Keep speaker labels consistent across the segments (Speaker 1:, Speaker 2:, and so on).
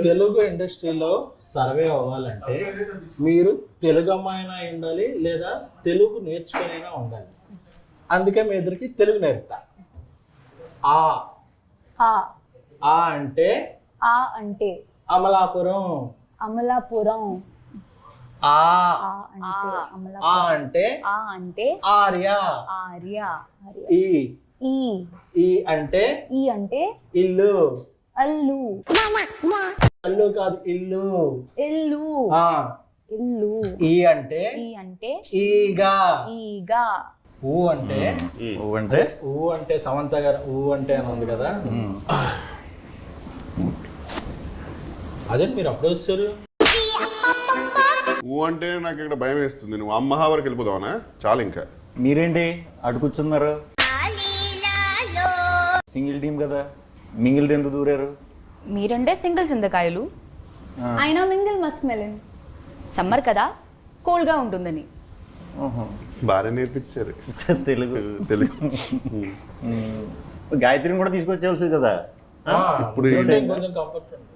Speaker 1: తెలుగు ఇండస్ట్రీలో సర్వే అవ్వాలంటే మీరు తెలుగు అమ్మాయినా ఉండాలి లేదా తెలుగు నేర్చుకునైనా ఉండాలి. అందుకే మీ ఇద్దరికి తెలుగు నేర్పుతా. ఆ
Speaker 2: ఆ
Speaker 1: ఆ అంటే
Speaker 2: ఆ అంటే
Speaker 1: అమలాపురం.
Speaker 2: అమలాపురం.
Speaker 1: ఆ
Speaker 2: ఆ అంటే
Speaker 1: ఆ
Speaker 2: అమలాపురం.
Speaker 1: అంటే
Speaker 2: ఆ అంటే
Speaker 1: ఆర్య.
Speaker 2: ఆర్య.
Speaker 1: ఈ
Speaker 2: ఈ
Speaker 1: ఈ అంటే
Speaker 2: ఈ అంటే
Speaker 1: ఇల్లు.
Speaker 2: అల్లు.
Speaker 1: అల్లు కాదు, ఇల్లు.
Speaker 2: ఇల్లు.
Speaker 1: ఆ
Speaker 2: ఇల్లు.
Speaker 1: ఈ అంటే
Speaker 2: ఈ అంటే
Speaker 1: ఈగా.
Speaker 2: ఈగా.
Speaker 1: ఊ అంటే
Speaker 3: అంటే
Speaker 1: ఊ అంటే సమంత గారు ఊ అంటే అని ఉంది కదా, అదే మీరు అప్పుడు వచ్చారు.
Speaker 4: ఊ అంటే నాకు ఇక్కడ భయం వేస్తుంది. నువ్వు అమ్మహా వరకు వెళ్ళిపోదావనా? చాలు ఇంకా.
Speaker 3: మీరేంటి అటు కూర్చున్నారు? సింగిల్ టీం కదా, మింగిల్ ఎందుకు దూరారు?
Speaker 5: మీరంటే సింగిల్ చింతకాయలు,
Speaker 2: అయినా మింగిల్ మస్క్ మెలన్.
Speaker 5: సమ్మర్ కదా కూల్గా ఉంటుందని.
Speaker 4: బాగా నేర్పించారు
Speaker 3: తెలుగు.
Speaker 4: తెలుగు.
Speaker 3: గాయత్రిని కూడా తీసుకొచ్చేవాల్సింది కదా.
Speaker 4: ఇప్పుడు
Speaker 1: కొంచెం కంఫర్ట్ ఉంది.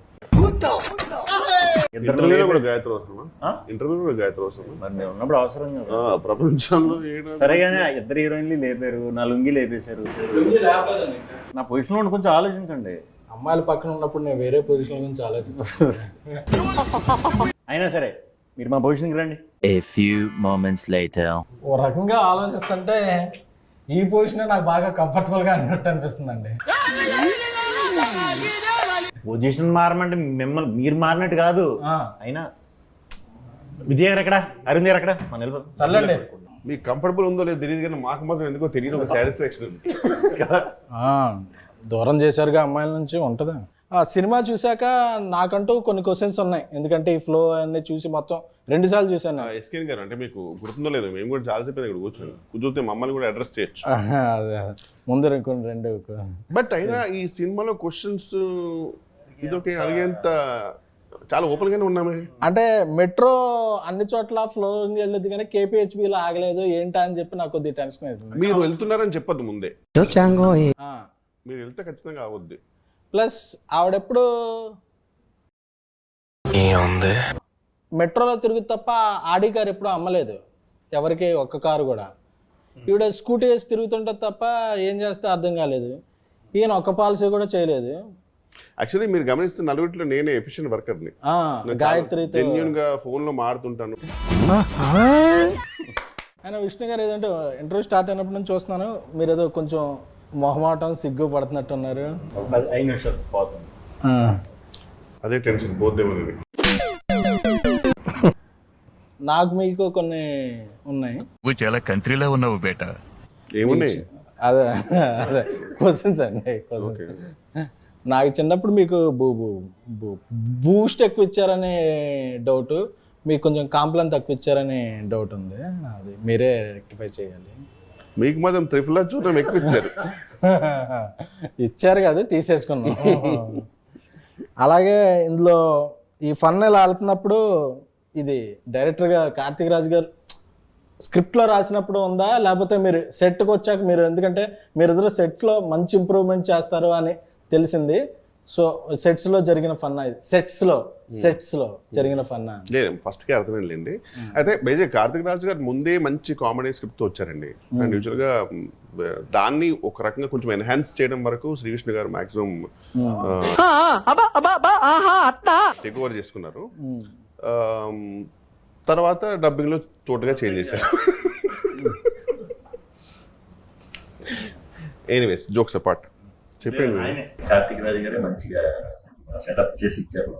Speaker 4: ఇంటర్వ్యూలో కూడా గాయత్రి అవసరమా? ఇంటర్వ్యూలో కూడా గాయత్రి అవసరమా?
Speaker 3: మరి నేను ఉన్నప్పుడు అవసరం కదా.
Speaker 4: ప్రపంచంలో
Speaker 3: సరేగానే ఇద్దరు హీరోయిన్లు లేపారు, నా లుంగి లేపేశారు. నా పొజిషన్ లో కొంచెం ఆలోచించండి.
Speaker 1: అమ్మాయిల పక్కన ఉన్నప్పుడు నేను వేరే పొజిషన్ గురించి ఆలోచిస్తాను.
Speaker 3: అయినా సరే మీరు మా పొజిషన్కి రండి.
Speaker 6: A few moments later.
Speaker 1: ఓ రకంగా ఆలోచిస్తుంటే ఈ పొజిషన్ నాకు బాగా కంఫర్టబుల్ గా అన్నట్టు అనిపిస్తుందండి.
Speaker 3: పొజిషన్ మారమంటే మిమ్మల్ని మీరు మారినట్టు కాదు. అయినా విద్య గారు ఎక్కడ, అరుణ్ గారు ఎక్కడ? మన వెళ్ళిపోతాం.
Speaker 1: సర్లేండి.
Speaker 4: మీకు కంఫర్టబుల్ ఉందో లేదో తెలియదు కానీ మాకు మాత్రం ఎందుకో తెలియదు ఒక సాటిస్ఫాక్షన్ కదా.
Speaker 1: దూరం చేశారుగా అమ్మాయిల నుంచి ఉంటుందా? సినిమా చూశాక నాకంటూ కొన్ని క్వశ్చన్స్ ఉన్నాయి, ఎందుకంటే ఈ ఫ్లో అన్ని చూసి మొత్తం 2 సార్లు చూశాను.
Speaker 4: ఎస్కేన్ గారు అంటే మీకు గుర్తుందో లేదో, మేము కూడా చాలాసేపు ఇక్కడ కూర్చొని కుదిరితే మమ్మల్ని కూడా అడ్రస్ చేయొచ్చు.
Speaker 1: ముందు కొన్ని 2.
Speaker 4: బట్ అయినా ఈ సినిమాలో క్వశ్చన్స్ ఇదొకే అడిగేంత చాలా ఓపెన్ గానే ఉన్నామే.
Speaker 1: అంటే మెట్రో అన్ని చోట్ల ఫ్లోయింగ్ వెళ్ళదు కానీ కేపీహెచ్బిలో ఆగలేదు ఏంటా అని చెప్పి నాకు కొద్దిగా టెన్షన్ వేసింది.
Speaker 4: మీరు వెళ్తున్నారని చెప్పద్దు ముందే, మీరు వెళ్తే ఖచ్చితంగా అవద్దు.
Speaker 1: ప్లస్ ఆవిడెప్పుడు మెట్రోలో తిరుగు తప్ప ఆడి కారు ఎప్పుడు అమ్మలేదు ఎవరికి, ఒక్క కారు కూడా. ఈవిడ స్కూటీ వేసి తిరుగుతుంటే తప్ప ఏం చేస్తే అర్థం కాలేదు. ఈయన ఒక్క పాలసీ కూడా చేయలేదు.
Speaker 4: యాక్చువల్లీ మీరు గమనిస్తే నలుగురిలో నేనే ఎఫిషియెంట్ వర్కర్ని.
Speaker 1: గాయత్రితో
Speaker 4: జెన్యూన్ గా ఫోన్ లో మాడుతుంటాను.
Speaker 1: ఆయన విష్ణు గారు ఏదంటే ఇంటర్వ్యూ స్టార్ట్ అయినప్పటి నుంచి చూస్తున్నాను, మీరు ఏదో కొంచెం మొహమాటం సిగ్గు పడుతున్నట్టున్నారు.
Speaker 3: 5 నిమిషాలు పోతుంది.
Speaker 4: అదే టెన్షన్ పోద్దేమో.
Speaker 1: నాకు మీకు కొన్ని ఉన్నాయి.
Speaker 7: నువ్వు చాలా కంట్రీలో ఉన్నావు బేటా.
Speaker 4: ఏమున్నాయి?
Speaker 1: అదే అదే క్వశ్చన్స్ అండి. క్వశ్చన్ నాకు చిన్నప్పుడు మీకు బూస్ట్ ఎక్కువ ఇచ్చారనే డౌట్, మీకు కొంచెం కాంప్లైన్ తక్కువ ఇచ్చారనే డౌట్ ఉంది. అది మీరే రెక్టిఫై చేయాలి.
Speaker 4: మీకు మాత్రం త్రిఫుల్ చూడడం ఎక్కువ ఇచ్చారు.
Speaker 1: ఇచ్చారు కదా, తీసేసుకున్నాం. అలాగే ఇందులో ఈ ఫన్ ఇలా వెళ్తున్నప్పుడు ఇది డైరెక్టర్గా కార్తీక్ రాజ్ గారు స్క్రిప్ట్లో రాసినప్పుడు ఉందా, లేకపోతే మీరు సెట్కి వచ్చాక మీరు, ఎందుకంటే మీరిద్దరు సెట్లో మంచి ఇంప్రూవ్మెంట్ చేస్తారు అని తెలిసింది. సో సెట్స్లో జరిగిన ఫన్నా ఇది? సెట్స్లో జరిగిన ఫన్నా
Speaker 4: లేదు, ఫస్ట్కే అర్థమైందండి. అయితే బేసిక్ కార్తిక్ రాజు గారు ముందే మంచి కామెడీ స్క్రిప్ట్తో వచ్చారండి. అండ్ యూజువల్గా దాన్ని ఒక రకంగా కొంచెం ఎన్హాన్స్ చేయడం వరకు శ్రీకృష్ణ గారు మాక్సిమం టేక్ ఓవర్ చేసుకున్నారు. తర్వాత డబ్బింగ్లో తోటగా చేంజ్ చేశారు. ఎనీవేస్ జోక్స్ అపార్ట్ చెప్పండి.
Speaker 3: కార్తీక్ రాజు గారే మంచిగా సెటప్ చేసి ఇచ్చారు.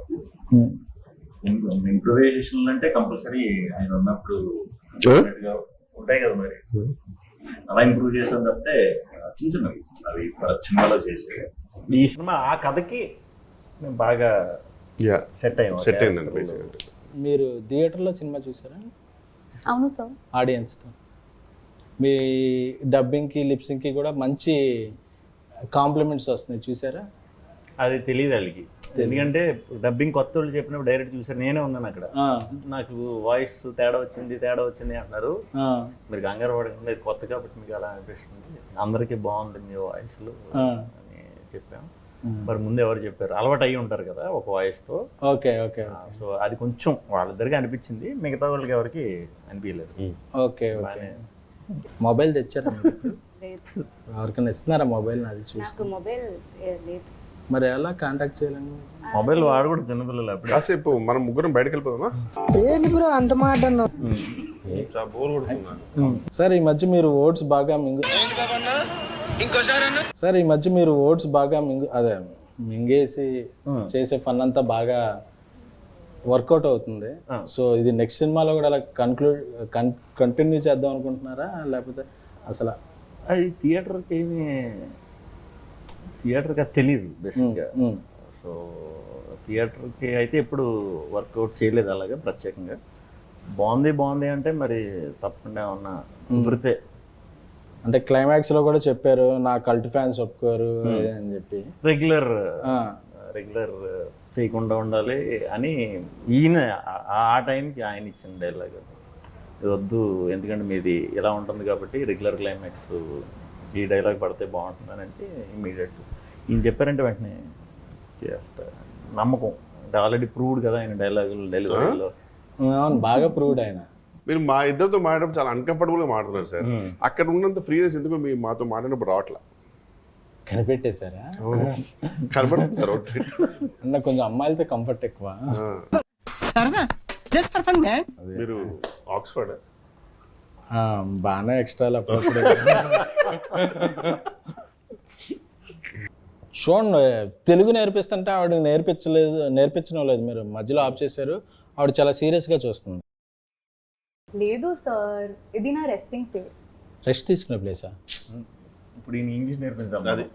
Speaker 3: ఇంప్రూవైజేషన్ అంటే కంపల్సరీ ఆయన ఉన్నప్పుడు ఉంటాయి కదా, మరి అలా ఇంప్రూవ్ చేసాం తప్పితే చిన్న చిన్నవి అవి సినిమాలో చేసే. ఈ సినిమా ఆ కథకి బాగా సెట్
Speaker 4: అయిందండి. బేసిక్
Speaker 1: మీరు థియేటర్లో సినిమా చూసారా?
Speaker 2: అవును సార్.
Speaker 1: ఆడియన్స్తో మీ డబ్బింగ్కి లిప్సింగ్కి కూడా మంచి కాంప్లిమెంట్స్ వస్తున్నాయి, చూసారా?
Speaker 3: అది తెలియదు వాళ్ళకి, ఎందుకంటే డబ్బింగ్ కొత్త వాళ్ళు చెప్పినప్పుడు డైరెక్ట్ చూసారు. నేనే ఉన్నాను అక్కడ. నాకు వాయిస్ తేడా వచ్చింది అంటున్నారు. మీరు కంగారు పడకండి, కొత్త కాబట్టి మీకు అలా అనిపిస్తుంది, అందరికీ బాగుంది మీ వాయిస్లు అని చెప్పాము. మరి ముందు ఎవరు చెప్పారు, అలవాటు అయ్యి ఉంటారు కదా ఒక వాయిస్తో.
Speaker 1: ఓకే ఓకే
Speaker 3: సో అది కొంచెం వాళ్ళిద్దరికి అనిపించింది, మిగతా వాళ్ళకి ఎవరికి అనిపించలేదు.
Speaker 1: Okay okay. మొబైల్ తెచ్చారా మీరు?
Speaker 2: లేదు,
Speaker 1: ఎవరికైనా ఇస్తున్నారా మొబైల్? అది చూసి
Speaker 2: నాకు మొబైల్ లేదు.
Speaker 1: మరి ఎలా కాంటాక్ట్ చేయాలండి?
Speaker 3: మొబైల్ వాడు కూడా చిన్నపిల్లలు అప్పుడు.
Speaker 4: కాసేపు మనం ముగ్గురం బయటకు వెళ్ళిపోదామా? చాలా బోర్ కొడుతున్నా.
Speaker 1: సార్ ఈ మధ్య మీరు ఓట్స్ బాగా సార్ ఈ మధ్య మీరు ఓట్స్ బాగా అదే మింగేసి చేసే ఫన్ అంతా బాగా వర్కౌట్ అవుతుంది. సో ఇది నెక్స్ట్ సినిమాలో కూడా అలా కంటిన్యూ చేద్దాం అనుకుంటున్నారా, లేకపోతే అసలు?
Speaker 3: అది థియేటర్కి అది తెలియదు బేసిక్గా. సో థియేటర్కి అయితే ఎప్పుడు వర్కౌట్ చేయలేదు అలాగే ప్రత్యేకంగా. బాగుంది అంటే మరి తప్పకుండా ఏమన్నా కుదిరితే.
Speaker 1: అంటే క్లైమాక్స్ లో కూడా చెప్పారు నా కల్ట్ ఫ్యాన్స్ ఒప్పుకోరు అని చెప్పి.
Speaker 3: రెగ్యులర్ చేయకుండా ఉండాలి అని ఈయన ఆ టైంకి ఆయన ఇచ్చిన డైలాగ్. ఇది వద్దు, ఎందుకంటే మీది ఇలా ఉంటుంది కాబట్టి రెగ్యులర్ క్లైమాక్స్ ఈ డైలాగ్ పడితే బాగుంటుందని అంటే ఇమీడియట్ ఈయన చెప్పారంటే వెంటనే చేస్తా. నమ్మకం అంటే ఆల్రెడీ ప్రూవ్డ్ కదా ఆయన డైలాగులు డెలివరీలో.
Speaker 1: బాగా ప్రూవ్డ్ ఆయన.
Speaker 4: మీరు మా ఇద్దరితో మాట్లాడడం చాలా అన్కంఫర్టబుల్ గా మాట్లాడుతున్నారు సార్. అక్కడ ఉన్నంత ఫ్రీనెస్ ఎందుకు మీ మాతో మాట్లాడినప్పుడు రావట్లా?
Speaker 1: కనిపెట్టేశారా?
Speaker 4: కనపడుతుంది
Speaker 1: అన్న కొంచెం అమ్మాయిలతో కంఫర్ట్ ఎక్కువ.
Speaker 4: మీరు ఆక్స్ఫర్డ్
Speaker 1: బాగానే ఎక్స్ట్రా అప్పుడప్పుడు. చూడండి, తెలుగు నేర్పిస్తుంటే ఆవిడ నేర్పించడం లేదు, మీరు మధ్యలో ఆఫ్ చేశారు. ఆవిడ చాలా సీరియస్గా చూస్తుంది.
Speaker 2: లేదు సార్, ఇది నా రెస్టింగ్ ప్లేస్.
Speaker 1: రెస్ట్ తీసుకునే ప్లేసా?
Speaker 3: ఇప్పుడు ఈయన ఇంగ్లీష్ నేర్పించాలి.
Speaker 4: అది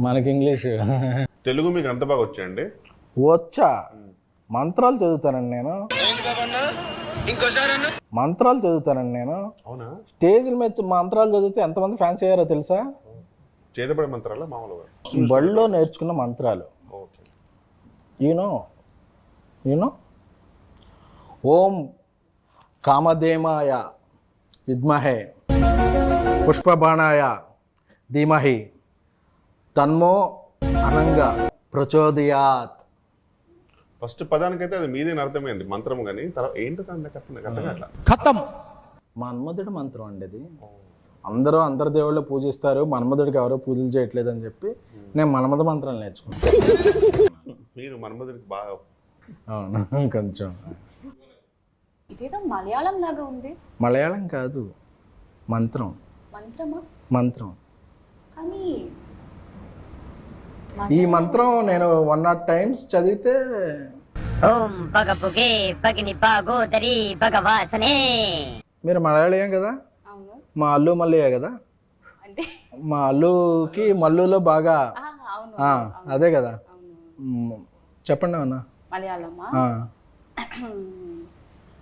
Speaker 1: మనకి ఇంగ్లీష్
Speaker 4: తెలుగు మీకు అంత బాగా వచ్చాయండి?
Speaker 1: వచ్చా, మంత్రాలు చదువుతానండి నేను. మంత్రాలు చదువుతానండి నేను.
Speaker 4: అవునా?
Speaker 1: స్టేజ్ల మీద మంత్రాలు చదివితే ఎంతమంది ఫ్యాన్స్ అయ్యారో తెలుసా?
Speaker 4: చేతపడే మంత్రాలా మామూలుగా?
Speaker 1: బడిలో నేర్చుకున్న మంత్రాలు.
Speaker 4: ఓకే.
Speaker 1: యూనో ఓం కామధేమాయ విద్మహే పుష్పబాణాయ ధీమహి తన్మో అనంగా ప్రచోదయాత్.
Speaker 4: ఫస్ట్ పదానికైతే అది మీదే అర్థమైంది మంత్రం, కానీ తర్వాత ఏంటో అట్లా
Speaker 1: ఖతం. మన్మధుడి మంత్రం అండి అది. అందరూ అందరి దేవుళ్ళు పూజిస్తారు, మన్మధుడికి ఎవరో పూజలు చేయట్లేదు అని చెప్పి నేను మన్మధ మంత్రాలు నేర్చుకున్నాను.
Speaker 4: మీరు మన్మధుడికి బాగా.
Speaker 1: అవును, కొంచెం.
Speaker 2: ఇదేదో మలయాళం లాగా ఉంది.
Speaker 1: మలయాళం కాదు, మంత్రం.
Speaker 2: మంత్రమా?
Speaker 1: మంత్రం.
Speaker 2: కానీ
Speaker 1: ఈ మంత్రం నేను 100 times చదివితే.
Speaker 8: ఓం భగపుగే భగిని భాగోదరి భగవాసనే.
Speaker 1: మీరు మలయాళీయం కదా?
Speaker 2: అవును.
Speaker 1: మా అల్లు మల్లయ్య కదా?
Speaker 2: అంటే
Speaker 1: మా అల్లుకి మల్లులో బాగా.
Speaker 2: అవును,
Speaker 1: అదే కదా. చెప్పండి అన్న.
Speaker 2: മലയാളമാ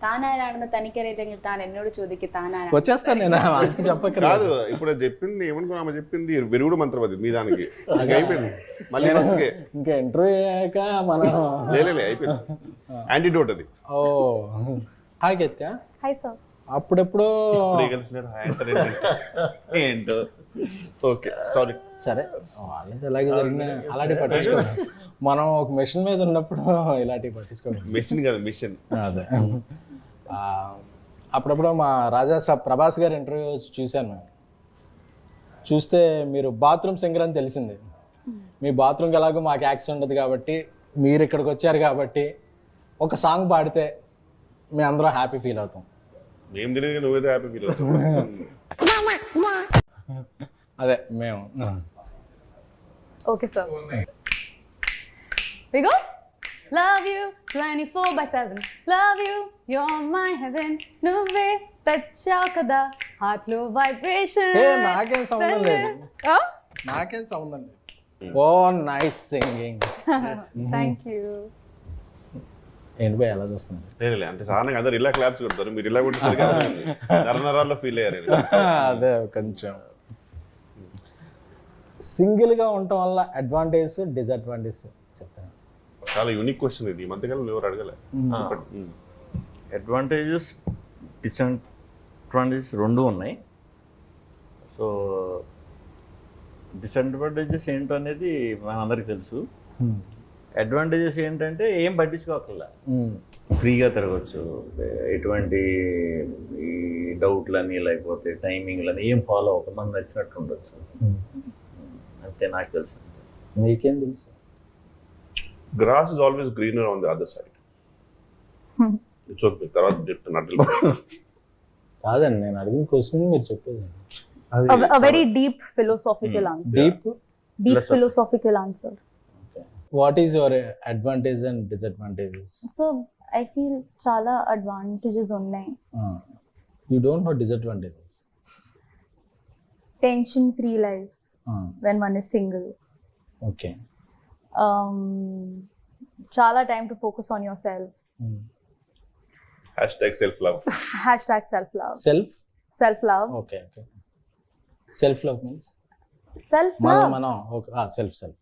Speaker 2: താനാരാണെന്ന് തനിക്കറിയില്ലെങ്കിൽ താൻ എന്നോട് ചോദിക്ക് താനാരാണ്.
Speaker 1: వచ్చేస్తాను నేను, అందుకు చెప్పకరా.
Speaker 4: కాదు, ఇప్పుడు చెప్పింది ఏమనుకున్నా, ఆమె చెప్పింది విరుగుడు మంత్రం అది మీ దానికి. అయిపోయింది మళ్ళీ ఫస్ట్కే.
Speaker 1: ఇంకా ఇంటర్వ్యూ అయ్యాక మనం
Speaker 4: లేలే అయిపోయింది. యాంటీడోట్ అది.
Speaker 1: ఓ హాయ్ కేత్కా.
Speaker 2: Hi sir.
Speaker 1: అప్పుడెప్పుడు
Speaker 3: ఏంటో.
Speaker 4: Okay sorry.
Speaker 1: సరే, వాళ్ళది ఎలాగే జరిగినా అలాంటివి పట్టించుకోవాలి. మనం ఒక మిషన్ మీద ఉన్నప్పుడు ఇలాంటివి పట్టించుకోవాలి.
Speaker 4: మిషన్ కాదు మిషన్.
Speaker 1: అదే. అప్పుడప్పుడు మా రాజా సాబ్ ప్రభాస్ గారి ఇంటర్వ్యూ చూశాను మేము. చూస్తే మీరు బాత్రూమ్ సింగర్ అని తెలిసింది. మీ బాత్రూమ్కి ఎలాగో మాకు యాక్సెస్ ఉండదు కాబట్టి, మీరు ఇక్కడికి వచ్చారు కాబట్టి ఒక సాంగ్ పాడితే మేము అందరం హ్యాపీ ఫీల్ అవుతాం.
Speaker 4: ఏం తెలియదు, నువ్వేదో హ్యాపీ ఫీల్ అవుతావు.
Speaker 1: అదే మేము.
Speaker 2: Okay sir. We go. Love you 24/7. Love you, you're my heaven. నువ్వే తెచ్చావు కదా హార్ట్ లో వైబ్రేషన్.
Speaker 1: నాకేం సంబంధం లేదు, నాకేం సంబంధం లేదు. ఓ నైస్ సింగింగ్.
Speaker 2: Thank you.
Speaker 1: ఏంటి పోయి ఎలా చూస్తున్నారు?
Speaker 4: లేదు అంటే సాధారణంగా అందరు ఇలా క్లాప్స్ కొడతారు, మీరు ఇలా కొట్టేసరికి నరనరాల్లో ఫీల్ అయ్యారు.
Speaker 1: అదే కొంచెం సింగిల్గా ఉండటం వల్ల అడ్వాంటేజ్ డిసడ్వాంటేజ్ చెప్తాను.
Speaker 4: చాలా యూనిక్ క్వశ్చన్ ఇది, ఈ మధ్యకాలంలో ఎవరు అడగలే.
Speaker 3: అడ్వాంటేజెస్ డిసడ్వాంటేజెస్ రెండు ఉన్నాయి. సో డిసడ్వాంటేజెస్ ఏంటో అనేది మనందరికీ తెలుసు. అడ్వాంటేజెస్ ఏంటంటే ఏం పట్టించుకోకల్లా, ఫ్రీగా తిరగచ్చు, ఎటువంటి ఈ డౌట్లని లేకపోతే టైమింగ్లని ఏం ఫాలో అవ్వక మనకు నచ్చినట్టు ఉండొచ్చు. అంతే నాకు తెలుసు.
Speaker 1: మీకేం తెలుసు?
Speaker 4: Grass is always greener on the other side. It's okay, తర్వాత చెప్తున్నట్టు.
Speaker 1: కాదండి, నేను అడిగిన క్వశ్చన్ మీరు చెప్పేది.
Speaker 2: A very deep philosophical answer. Deep philosophical answer.
Speaker 1: What is your advantage and disadvantages?
Speaker 2: So I feel చాలా advantages ఉన్నాయి.
Speaker 1: You don't know disadvantages.
Speaker 2: Tension free life when one is single.
Speaker 1: Okay.
Speaker 2: చాలా time to focus on yourself.
Speaker 4: Hashtag self-love.
Speaker 2: Hashtag self-love. Self-love.
Speaker 1: Okay. Self-love means?
Speaker 2: Self-love.
Speaker 1: మనం okay. Self.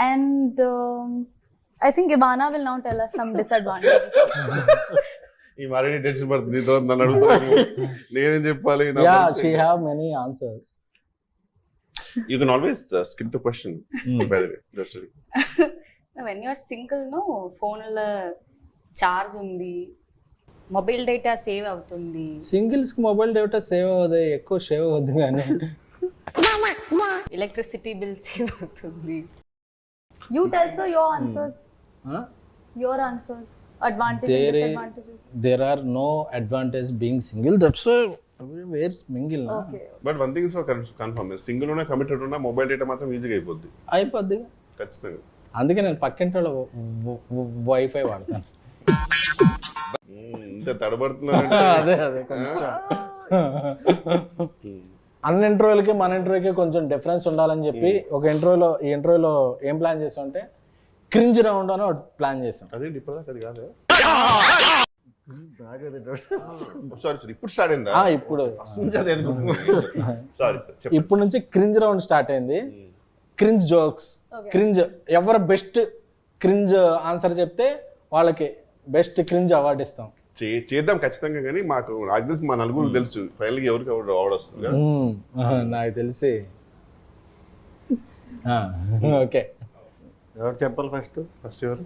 Speaker 2: And I think Ivana will now tell us some disadvantages.
Speaker 4: ఈ మరీ tension పడుతుంది, నన్ను అడుగుతాను, నేనేం చెప్పాలి?
Speaker 1: Yeah, she have many answers.
Speaker 4: You can always skip the question, by the way. That's it.
Speaker 5: When you're single no ఫోన్లో charge ఉంది, mobile data save అవుతుంది.
Speaker 1: సింగిల్స్ కి మొబైల్ డేటా సేవ్ అవ్వదు, ఎక్కువ సేవ్ అవ్వద్దు కానీ
Speaker 5: ఎలక్ట్రిసిటీ బిల్ సేవ్ అవుతుంది.
Speaker 2: You tell sir your answers. Your answers. Advantages, disadvantages.
Speaker 1: There are no advantage being single. That's where mingle.
Speaker 2: Okay.
Speaker 4: But one thing is for confirm, single ఉన్నా committed ఉన్నా mobile data మాత్రం ఈజీగా
Speaker 1: అయిపోద్ది.
Speaker 4: ఖచ్చితంగా. అందుకే
Speaker 1: నేను పక్కింటి వాళ్ళ వైఫై వాడతాను.
Speaker 4: ఇంత తడబడుతున్నాను.
Speaker 1: అదే కొంచెం అన్ని ఇంటర్వ్యూలకి మన ఇంటర్వ్యూకి కొంచెం డిఫరెన్స్ ఉండాలని చెప్పి ఈ ఇంటర్వ్యూలో ఏం ప్లాన్ చేసాం అంటే క్రింజ్ రౌండ్ అని ఒకటి ప్లాన్ చేసాం.
Speaker 4: అదేంటి ఇప్పటిదాకా అది కాదు. సారీ ఇప్పుడు స్టార్ట్ అయిందా?
Speaker 1: ఇప్పుడు నుంచి క్రింజ్ రౌండ్ స్టార్ట్ అయింది. క్రింజ్ జోక్స్, క్రింజ్ ఎవరు బెస్ట్ క్రింజ్ ఆన్సర్ చెప్తే వాళ్ళకి బెస్ట్ క్రింజ్ అవార్డు ఇస్తాం.
Speaker 4: చేద్దాం ఖచ్చితంగా, కానీ మాకు నాకు తెలిసి మా నలుగురు తెలుసు ఫైనల్ గా ఎవరికి అవార్డు వస్తుంది.
Speaker 1: నాకు తెలిసి ఓకే,
Speaker 3: ఎవరు చెప్పాలి? ఫస్ట్ ఎవరు?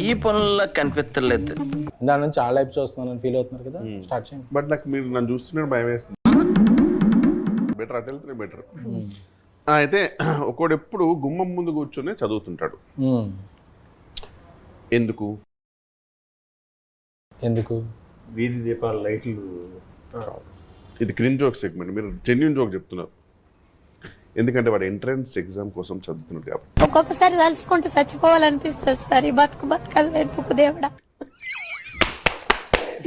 Speaker 9: ఈ పనుల్లో కనిపించలేదు.
Speaker 1: దాని నుంచి ఆ లైఫ్ చూస్తున్నాను ఫీల్ అవుతున్నారు కదా, స్టార్ట్ చేయండి.
Speaker 4: బట్ నాకు మీరు నన్ను చూస్తున్నట్టు భయం వేస్తుంది. బెటర్ అటు వెళ్తే బెటర్. అయితే ఒకడు ఎప్పుడు గుమ్మం ముందు కూర్చొని చదువుతుంటాడు. ఎందుకు?
Speaker 3: వీధి దీపాల లైట్లు.
Speaker 4: ఇది క్రింజ్ జోక్ సెగ్మెంట్, మీరు జెన్యూన్ జోక్ చెప్తున్నారు. ఎందుకంటే వాడు ఎంట్రన్స్ ఎగ్జామ్ కోసం చదువుతున్నాడు కాబట్టి.
Speaker 8: ఒక్కొక్కసారి తలుచుకుంటూ చచ్చిపోవాలనిపిస్తుంది సార్. ఈ బతుకు వెతుకు దేవుడా.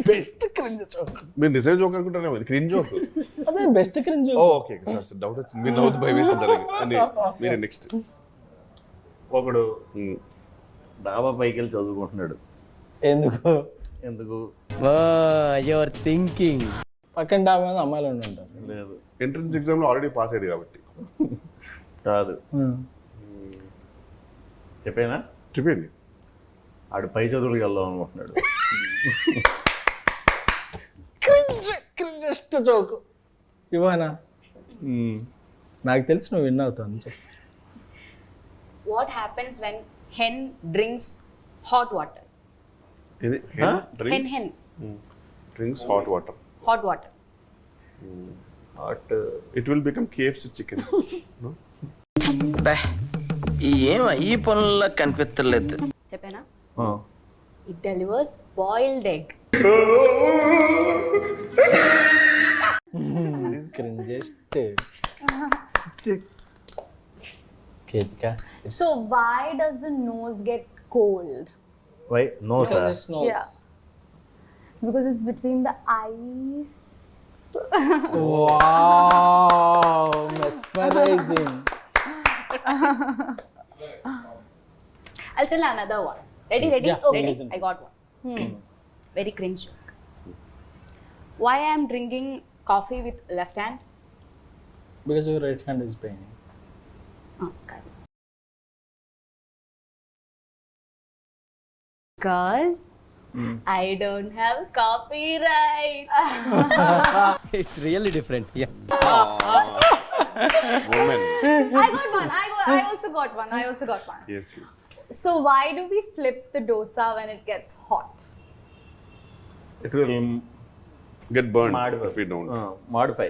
Speaker 1: Best cringe joke.
Speaker 4: మీరు నిజం జోక్ అనుకుంటారేమో, ఇది క్రింజ్ జోక్.
Speaker 1: అదే best cringe joke.
Speaker 4: Okay sir, doubt వచ్చింది. మీరు నవ్వుతూ భయం వేసింది. మీరే నెక్స్ట్.
Speaker 3: ఒకడు డాబా పైకి వెళ్ళి చదువుకుంటున్నాడు.
Speaker 1: ఎందుకు?
Speaker 9: Your thinking.
Speaker 1: పక్కన డాబా మీద అమ్మాయిలు ఉంటారు.
Speaker 3: లేదు,
Speaker 4: ఎంట్రన్స్ ఎగ్జామ్ లో ఆల్రెడీ పాస్ అయ్యాడు కాబట్టి.
Speaker 3: కాదు, చెప్పండి. ఆడు పై చదువులకు వెళ్దాం అనుకుంటున్నాడు.
Speaker 1: క్రింజెస్ట్ జోక్ ఇవానా? నాకు తెలిసి నువ్వు విన్ అవుతావు.
Speaker 5: What happens when hen drinks hot water?
Speaker 4: ఇది
Speaker 5: hen
Speaker 4: drinks hot water. It will become KFC chicken. No?
Speaker 9: ఈ పనుల్లో కనిపించలేదు.
Speaker 5: చెప్పేనా? It delivers boiled egg.
Speaker 1: Cringiest.
Speaker 2: So why does the nose get cold?
Speaker 3: Why? No, sir.
Speaker 2: Yeah. Because it's between the eyes.
Speaker 1: Wow, mesmerizing.
Speaker 5: I'll tell another one. Ready?
Speaker 1: Yeah,
Speaker 5: Okay,
Speaker 1: listen.
Speaker 5: I got one. Very cringe joke. Why I am drinking coffee with left hand?
Speaker 1: Because your right hand is paining.
Speaker 5: Okay. Because I don't have copyright.
Speaker 9: It's really different
Speaker 4: Woman.
Speaker 2: I got one. I also got one. I also got one.
Speaker 4: Yes, yes.
Speaker 2: So why do we flip the dosa when it gets hot?
Speaker 3: It will
Speaker 4: Get burned
Speaker 3: modify.
Speaker 4: if we don't.
Speaker 3: Modify.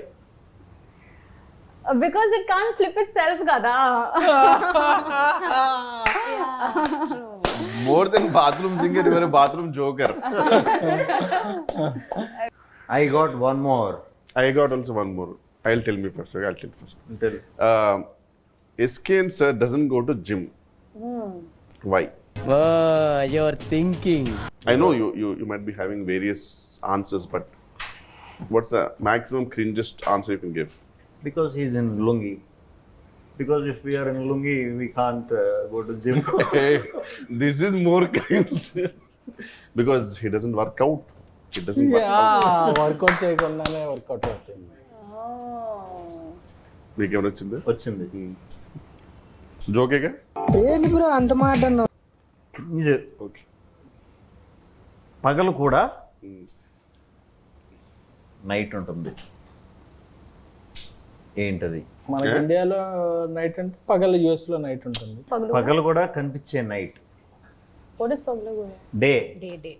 Speaker 2: Because it can't flip itself, gada.
Speaker 4: More than bathroom singer, you are a bathroom joker.
Speaker 3: I got one more.
Speaker 4: I got also one more. I'll tell me first. I'll tell first.
Speaker 3: Tell.
Speaker 4: SKN sir doesn't go to gym. Why?
Speaker 9: Your thinking
Speaker 4: I know you might be having various answers, but what's the maximum cringest answer you can give?
Speaker 3: Because he's in lungi. Because if we are in lungi, we can't go to gym.
Speaker 4: Hey, this is more cringe. Because he doesn't work out. He doesn't work out.
Speaker 1: Workout చేయకుండానే workout అవుతుంది.
Speaker 4: మీకు ఏమైనా వచ్చిందా?
Speaker 3: వచ్చింది.
Speaker 4: జోకేగా?
Speaker 3: Cringe.
Speaker 4: Okay.
Speaker 3: పగలు కూడా night ఉంటుంది. ఏంటది?
Speaker 1: మనకి ఇండియాలో నైట్ అంటే పగలు, యుఎస్ లో నైట్ ఉంటుంది.
Speaker 3: పగలు కూడా కనిపించే night.
Speaker 2: What is paglu?
Speaker 3: Day.
Speaker 5: Day.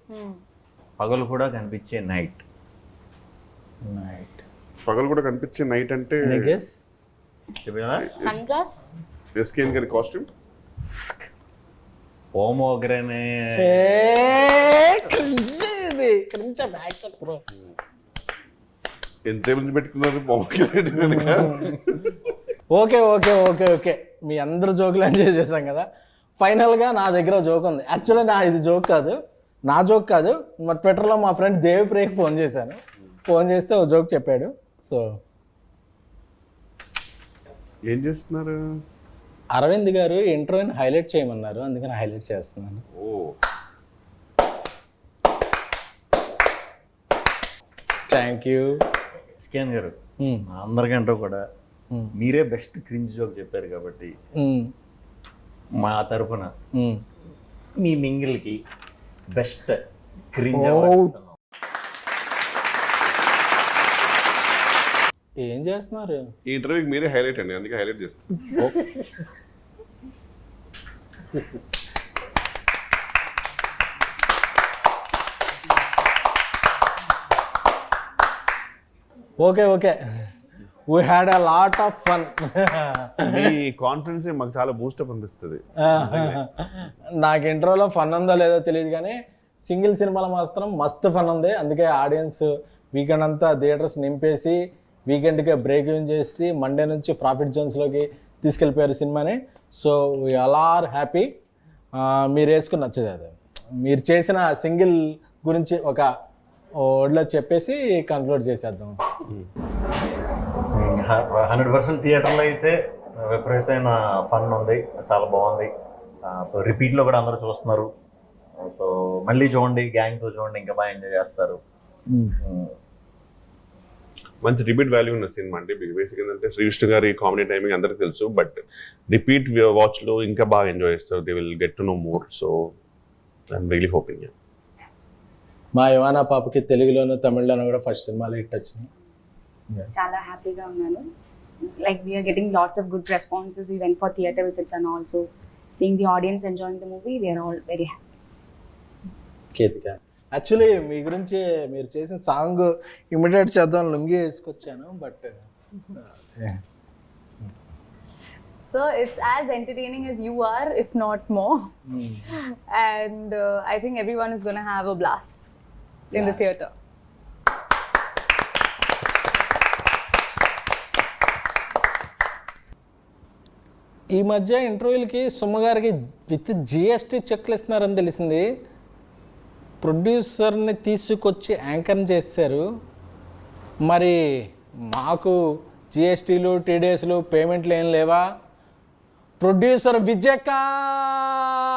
Speaker 3: పగలు కూడా కనిపించే నైట్.
Speaker 1: నైట్.
Speaker 4: పగలు కూడా కనిపించే నైట్ అంటే
Speaker 1: గెస్.
Speaker 5: Sunglass.
Speaker 4: SKN గారి కాస్ట్యూమ్.
Speaker 3: పోమోగ్రనే.
Speaker 1: ఇది క్రించ బ్యాక్ బ్రో.
Speaker 4: ఎంత మంది పెట్టుకున్నారు pocket?
Speaker 1: Okay okay okay okay, మీ అందరు జోకులు ఎంజాయ్ చేశాం కదా. ఫైనల్గా నా దగ్గర జోక్ ఉంది. యాక్చువల్లీ ఇది జోక్ కాదు, నా జోక్ కాదు. మా ట్విట్టర్లో మా ఫ్రెండ్ దేవిప్రియకి ఫోన్ చేశాను. ఫోన్ చేస్తే ఓ జోక్ చెప్పాడు. సో
Speaker 4: ఏం చేస్తున్నారు?
Speaker 1: అరవింద్ గారు ఇంటర్వ్యూని హైలైట్ చేయమన్నారు, అందుకని హైలైట్ చేస్తున్నాను.
Speaker 4: ఓ
Speaker 1: థ్యాంక్ యూ.
Speaker 3: స్కాన్ గారు, అందరికంటే కూడా మీరే బెస్ట్ క్రింజ్ జోక్ చెప్పారు కాబట్టి మా తరపున మీ మింగిల్కి బెస్ట్ క్రింజ్
Speaker 1: ఏం చేస్తున్నారు?
Speaker 4: ఈ ఇంటర్వ్యూకి మీరే హైలైట్ అండి, అందుకే హైలైట్ చేస్తాను.
Speaker 1: Okay okay, we had a lot of fun.
Speaker 4: Me confidence మాకు చాలా బూస్టప్ అనిపిస్తుంది.
Speaker 1: నాకు ఇంట్రోలో ఫన్ ఉందో లేదో తెలియదు, కానీ సింగిల్ సినిమాలో మాత్రం మస్తు ఫన్ ఉంది. అందుకే ఆడియన్స్ వీకెండ్ అంతా థియేటర్స్ నింపేసి వీకెండ్కే బ్రేక్ ఇన్ చేసి మండే నుంచి ప్రాఫిట్ జోన్స్లోకి తీసుకెళ్ళిపోయారు సినిమాని. So we all are happy. మీరు వేసుకుని నచ్చదు అది, మీరు చేసిన సింగిల్ గురించి ఒక వర్డ్లో చెప్పేసి కన్క్లూడ్ చేసేద్దాం.
Speaker 3: 100% థియేటర్లో అయితే విపరీతమైన ఫన్ ఉంది, చాలా బాగుంది. సో రిపీట్లో కూడా అందరూ చూస్తున్నారు. సో మళ్ళీ చూడండి, గ్యాంగ్తో చూడండి, ఇంకా బాగా ఎంజాయ్ చేస్తారు.
Speaker 4: మంచి రిపీట్ వాల్యూ ఉన్న సినిమా అండి. బేసిక్ ఏంటంటే శ్రీవిష్ణు గారి కామెడీ టైమింగ్ అందరికీ తెలుసు, బట్ రిపీట్ వాచ్లో ఇంకా బాగా ఎంజాయ్ చేస్తారు. They will get to know more. So I'm really hoping.
Speaker 1: మా యువానా పాపకి తెలుగులోను తమిళ్లోనూ కూడా ఫస్ట్ సినిమాలో హిట్ వచ్చినాయి.
Speaker 5: చాలా హ్యాపీగా ఉన్నాను. Like we are getting lots of good responses. We went for theatre visits and also seeing the audience enjoying the movie. We are all very happy.
Speaker 1: Ketika, actually మీ గురించి మీరు చేసిన సాంగ్ ఇమిడియేట్ చేద్దాం లుంగి వేసుకొచ్చాను, but
Speaker 2: So it's as entertaining as you are, if not more. And I think everyone is going to have a blast in the theatre.
Speaker 1: ఈ మధ్య ఇంటర్వ్యూలకి సుమ్మగారికి with GST చెక్లు ఇస్తున్నారని తెలిసింది. ప్రొడ్యూసర్ని తీసుకొచ్చి యాంకర్ని చేశారు. మరి మాకు జిఎస్టీలు టీడీఎస్లు పేమెంట్లు ఏం లేవా? ప్రొడ్యూసర్ విజయకాంత్